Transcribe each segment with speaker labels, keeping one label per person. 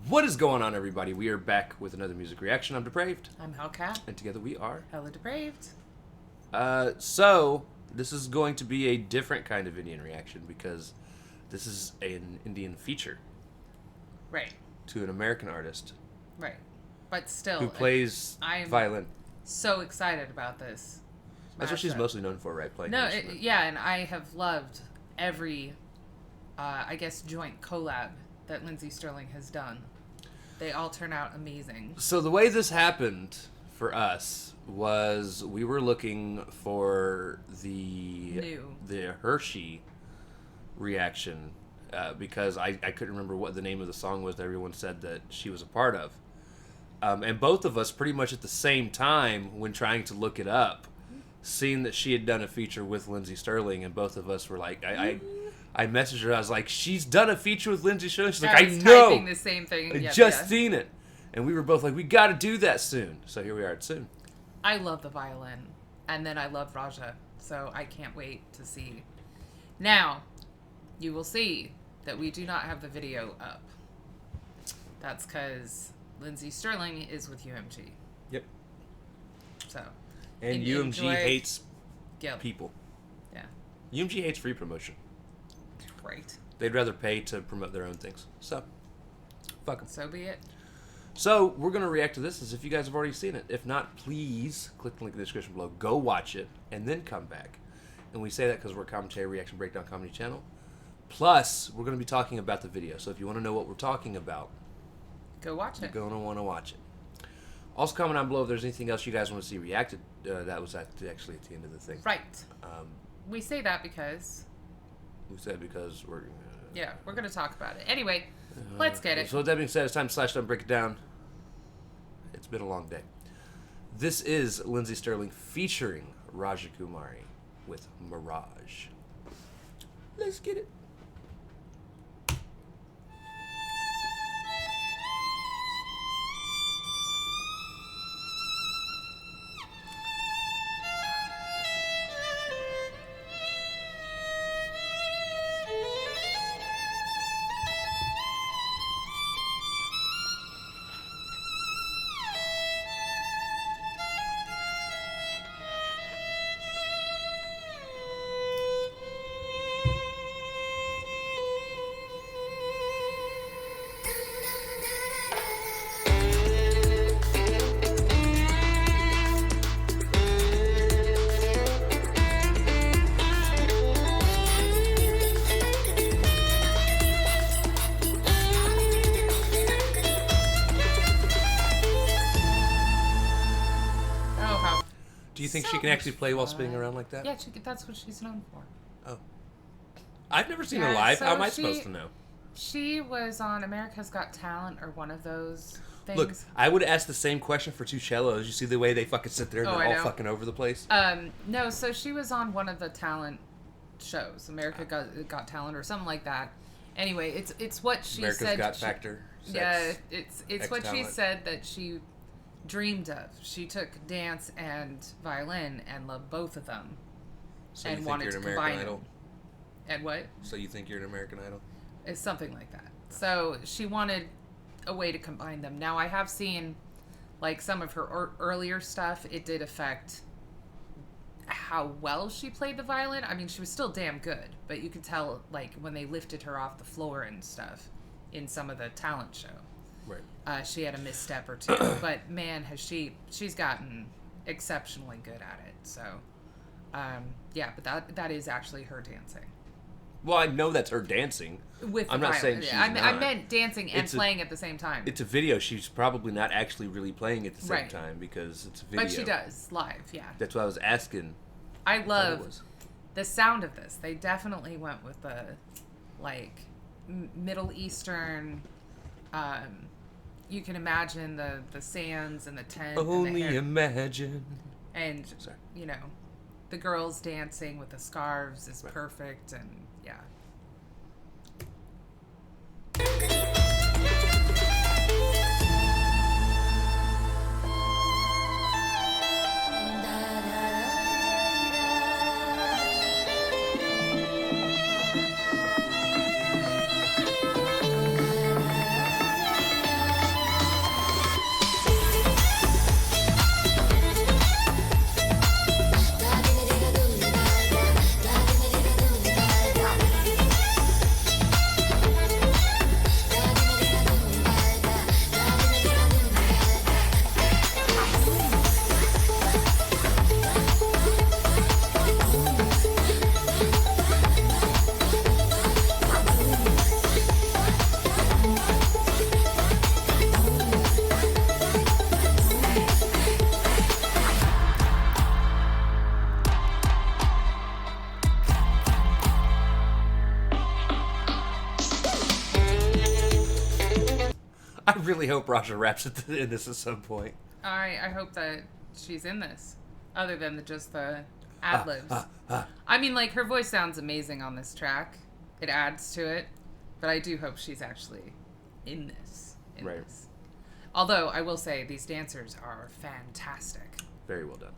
Speaker 1: What is going on, everybody? We are back with another music reaction. I'm Depraved.
Speaker 2: I'm Hellcat.
Speaker 1: And together we are
Speaker 2: HellaDepraved.
Speaker 1: So, this is going to be a different kind of Indian reaction because this is an Indian feature.
Speaker 2: Right.
Speaker 1: To an American artist.
Speaker 2: Right. But still.
Speaker 1: Who plays violin.
Speaker 2: So excited about this.
Speaker 1: That's what she's mostly known for, right? Playing
Speaker 2: yeah, and I have loved every, joint collab that Lindsey Stirling has done. They all turn out amazing.
Speaker 1: So the way this happened for us was we were looking for the Hershey reaction because I couldn't remember what the name of the song was that everyone said that she was a part of. And both of us pretty much at the same time when trying to look it up, seeing that she had done a feature with Lindsey Stirling, and both of us were like, I messaged her. I was like, "She's done a feature with Lindsey Stirling." She's like, "I know."
Speaker 2: Typing the same thing.
Speaker 1: I just seen it, and we were both like, "We got to do that soon." So here we are at soon.
Speaker 2: I love the violin, and then I love Raja, so I can't wait to see. Now, you will see that we do not have the video up. That's because Lindsey Stirling is with UMG.
Speaker 1: Yep.
Speaker 2: So.
Speaker 1: And UMG hates people.
Speaker 2: Yeah.
Speaker 1: UMG hates free promotion.
Speaker 2: Right.
Speaker 1: They'd rather pay to promote their own things. So, fuck them.
Speaker 2: So be it.
Speaker 1: So, we're going to react to this as if you guys have already seen it. If not, please click the link in the description below. Go watch it, and then come back. And we say that because we're a commentary, reaction, breakdown comedy channel. Plus, we're going to be talking about the video. So, if you want to know what we're talking about,
Speaker 2: go watch it.
Speaker 1: You're going to want to watch it. Also, comment down below if there's anything else you guys want to see reacted. That was actually at the end of the thing.
Speaker 2: Right. We say that because...
Speaker 1: We said because we're...
Speaker 2: we're going to talk about it. Anyway, let's get it.
Speaker 1: So with that being said, it's time to slash down, break it down. It's been a long day. This is Lindsey Stirling featuring Raja Kumari with Mirage. Let's get it. Do you think she can actually play while spinning around like that?
Speaker 2: Yeah, that's what she's known for.
Speaker 1: Oh. I've never seen her live.
Speaker 2: So
Speaker 1: how am I supposed to know?
Speaker 2: She was on America's Got Talent or one of those things.
Speaker 1: Look, I would ask the same question for two cellos. You see the way they fucking sit there and they're all fucking over the place?
Speaker 2: No, so she was on one of the talent shows. America Got Talent or something like that. Anyway, it's what she
Speaker 1: America's
Speaker 2: said.
Speaker 1: Got Factor.
Speaker 2: Yeah, it's what she said that she dreamed of. She took dance and violin and loved both of them,
Speaker 1: so
Speaker 2: and wanted to combine them. And what?
Speaker 1: So you think you're an American Idol?
Speaker 2: It's something like that. So she wanted a way to combine them. Now I have seen, like, some of her earlier stuff. It did affect how well she played the violin. I mean, she was still damn good, but you could tell, like, when they lifted her off the floor and stuff in some of the talent show.
Speaker 1: Right.
Speaker 2: She had a misstep or two, but man, she's gotten exceptionally good at it. So, but that is actually her dancing.
Speaker 1: Well, I know that's her dancing.
Speaker 2: I'm
Speaker 1: not saying she's not.
Speaker 2: I meant dancing and playing at the same time.
Speaker 1: It's a video. She's probably not actually really playing at the same time because it's a video.
Speaker 2: But she does live, yeah.
Speaker 1: That's why I was asking.
Speaker 2: I love the sound of this. They definitely went with the, like, Middle Eastern. You can imagine the sands and the tent.
Speaker 1: Only and the imagine.
Speaker 2: And you know, the girls dancing with the scarves is perfect, and yeah.
Speaker 1: I really hope Raja raps in this at some point.
Speaker 2: I hope that she's in this, other than just the ad-libs. I mean, like, her voice sounds amazing on this track. It adds to it. But I do hope she's actually in this.
Speaker 1: Right.
Speaker 2: Although, I will say, these dancers are fantastic.
Speaker 1: Very well done.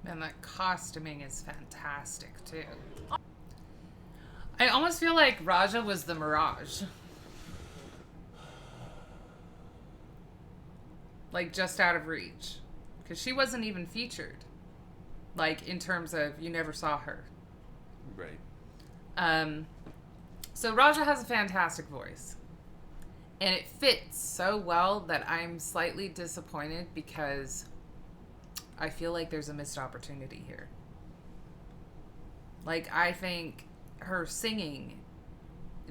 Speaker 2: And that costuming is fantastic, too. I almost feel like Raja was the Mirage. Like, just out of reach. Because she wasn't even featured. Like, in terms of, you never saw her.
Speaker 1: Right.
Speaker 2: So Raja has a fantastic voice. And it fits so well that I'm slightly disappointed because I feel like there's a missed opportunity here. Like, I think her singing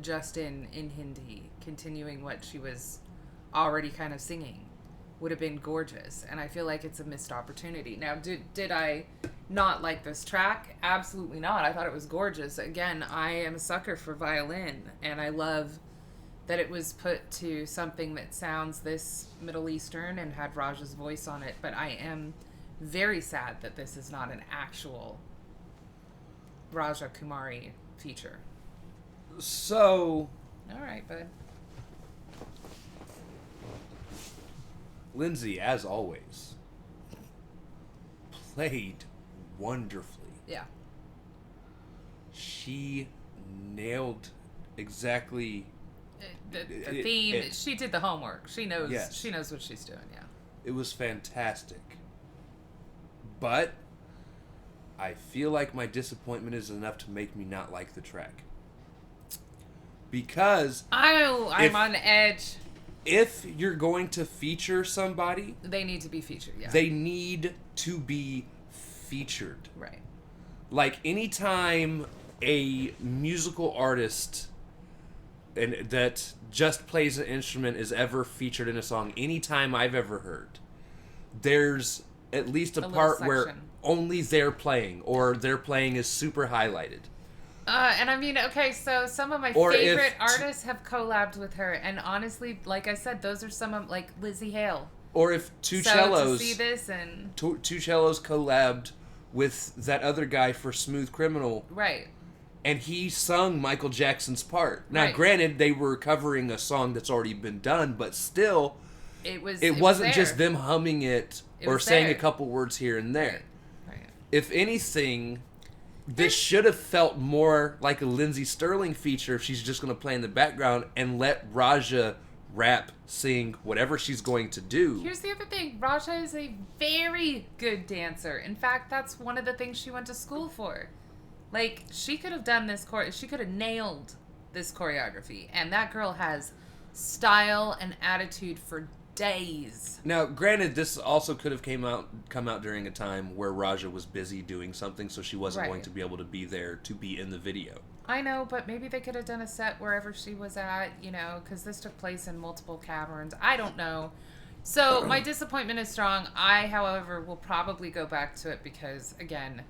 Speaker 2: just in Hindi, continuing what she was already kind of singing, would have been gorgeous. And I feel like it's a missed opportunity. Now, did I not like this track? Absolutely not. I thought it was gorgeous. Again, I am a sucker for violin, and I love that it was put to something that sounds this Middle Eastern and had Raja's voice on it. But I am very sad that this is not an actual Raja Kumari feature.
Speaker 1: So,
Speaker 2: all right, bud.
Speaker 1: Lindsey, as always, played wonderfully.
Speaker 2: Yeah.
Speaker 1: She nailed exactly
Speaker 2: the theme. She did the homework. She knows.
Speaker 1: Yes.
Speaker 2: She knows what she's doing. Yeah.
Speaker 1: It was fantastic. But I feel like my disappointment is enough to make me not like the track. Because
Speaker 2: I'm on edge.
Speaker 1: If you're going to feature somebody,
Speaker 2: they need to be featured. Yeah.
Speaker 1: They need to be featured.
Speaker 2: Right.
Speaker 1: Like, anytime a musical artist and that just plays an instrument is ever featured in a song, anytime I've ever heard, there's at least a part where only they're playing, or their playing is super highlighted.
Speaker 2: And I mean, okay, so some of my favorite artists have collabed with her, and honestly, like I said, those are some of, like, Lizzie Hale.
Speaker 1: Or if two cellos...
Speaker 2: to see this and...
Speaker 1: Two cellos collabed with that other guy for Smooth Criminal.
Speaker 2: Right.
Speaker 1: And he sung Michael Jackson's part. Now, granted, they were covering a song that's already been done, but still... It wasn't just them humming it or saying a couple words here and there.
Speaker 2: Right.
Speaker 1: If anything... This should have felt more like a Lindsey Stirling feature if she's just going to play in the background and let Raja rap, sing, whatever she's going to do.
Speaker 2: Here's the other thing. Raja is a very good dancer. In fact, that's one of the things she went to school for. Like, she could have done this she could have nailed this choreography. And that girl has style and attitude for days.
Speaker 1: Now, granted, this also could have come out during a time where Raja was busy doing something, so she wasn't going to be able to be there to be in the video.
Speaker 2: I know, but maybe they could have done a set wherever she was at, you know, because this took place in multiple caverns. I don't know. So my disappointment is strong. I, however, will probably go back to it because, again,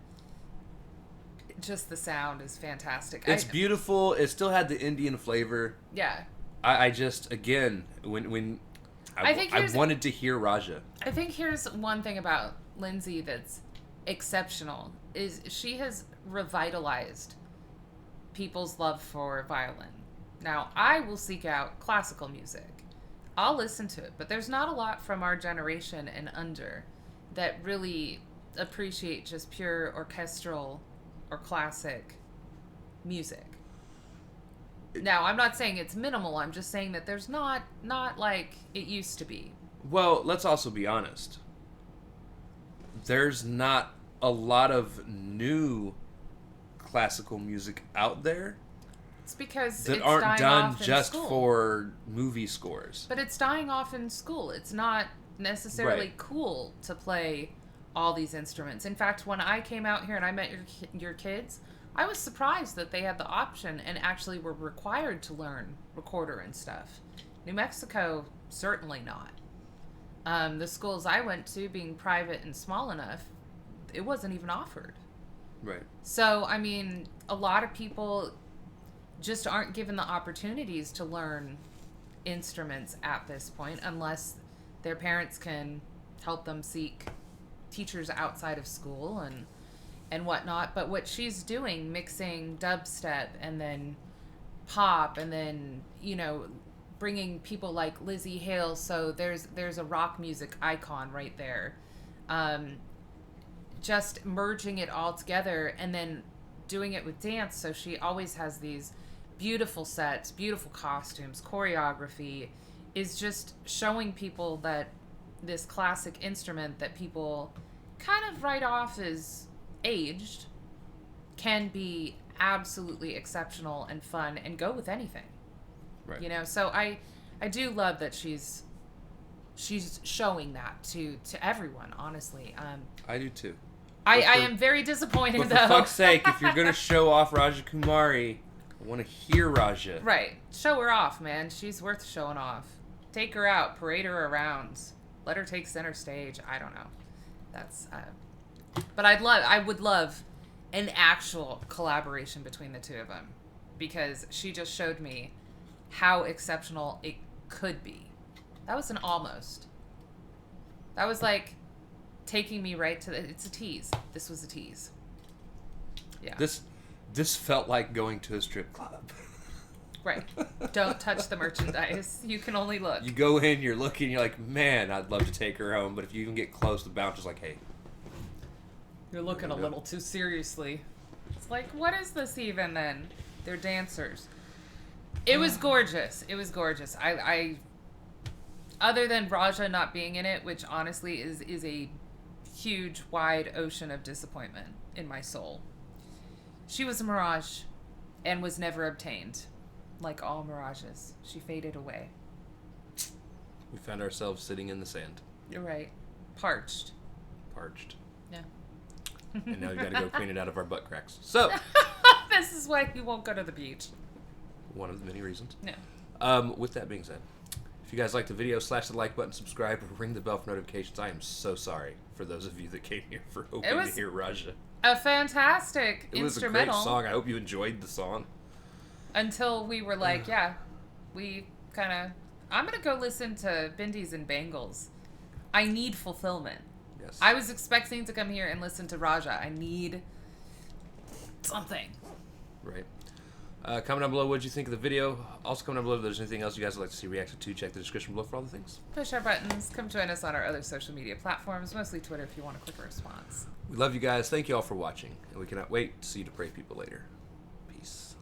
Speaker 2: just the sound is fantastic.
Speaker 1: It's beautiful. It still had the Indian flavor.
Speaker 2: Yeah.
Speaker 1: I just, again, when I wanted to hear Raja.
Speaker 2: I think here's one thing about Lindsey that's exceptional is she has revitalized people's love for violin. Now, I will seek out classical music. I'll listen to it, but there's not a lot from our generation and under that really appreciate just pure orchestral or classic music. Now, I'm not saying it's minimal. I'm just saying that there's not like it used to be.
Speaker 1: Well, let's also be honest. There's not a lot of new classical music out there.
Speaker 2: It's because
Speaker 1: that aren't done just for movie scores.
Speaker 2: But it's dying off in school. It's not necessarily cool to play all these instruments. In fact, when I came out here and I met your kids, I was surprised that they had the option and actually were required to learn recorder and stuff. New Mexico, certainly not. The schools I went to, being private and small enough, it wasn't even offered.
Speaker 1: Right.
Speaker 2: So, I mean, a lot of people just aren't given the opportunities to learn instruments at this point unless their parents can help them seek teachers outside of school and whatnot. But what she's doing, mixing dubstep and then pop and then, you know, bringing people like Lizzie Hale, so there's a rock music icon right there. Just merging it all together and then doing it with dance, so she always has these beautiful sets, beautiful costumes, choreography, is just showing people that this classic instrument that people kind of write off as aged can be absolutely exceptional and fun and go with anything. Right. You know, so I do love that she's showing that to everyone, honestly.
Speaker 1: I do too.
Speaker 2: I am very disappointed,
Speaker 1: but for fuck's sake, if you're going to show off Raja Kumari, I want to hear Raja.
Speaker 2: Right. Show her off, man. She's worth showing off. Take her out. Parade her around. Let her take center stage. I don't know. That's... but I would love an actual collaboration between the two of them. Because she just showed me how exceptional it could be. That was an almost. That was like... taking me right to it's a tease. This was a tease. Yeah.
Speaker 1: This felt like going to a strip club.
Speaker 2: Right. Don't touch the merchandise. You can only look.
Speaker 1: You go in, you're looking, you're like, man, I'd love to take her home, but if you even get close, the bouncer's like, hey.
Speaker 2: You're looking a little too seriously. It's like, what is this even then? They're dancers. It was gorgeous. It was gorgeous. I other than Raja not being in it, which honestly is a huge, wide ocean of disappointment in my soul. She was a mirage and was never obtained. Like all mirages. She faded away.
Speaker 1: We found ourselves sitting in the sand.
Speaker 2: You're right. Parched. Yeah.
Speaker 1: And now we gotta go clean it out of our butt cracks. So.
Speaker 2: This is why you won't go to the beach.
Speaker 1: One of the many reasons.
Speaker 2: No.
Speaker 1: With that being said, if you guys like the video, slash the like button, subscribe, ring the bell for notifications. I am so sorry for those of you that came here for hoping to hear Raja.
Speaker 2: a fantastic
Speaker 1: It was
Speaker 2: instrumental.
Speaker 1: a great song. I hope you enjoyed the song.
Speaker 2: Until we were like, yeah, we kind of... I'm going to go listen to Bindis and Bangles. I need fulfillment.
Speaker 1: Yes.
Speaker 2: I was expecting to come here and listen to Raja. I need something.
Speaker 1: Right. Comment down below what you think of the video. Also, comment down below if there's anything else you guys would like to see reacted to. Check the description below for all the things.
Speaker 2: Push our buttons. Come join us on our other social media platforms, mostly Twitter if you want a quicker response.
Speaker 1: We love you guys. Thank you all for watching. And we cannot wait to see you depraved people later. Peace.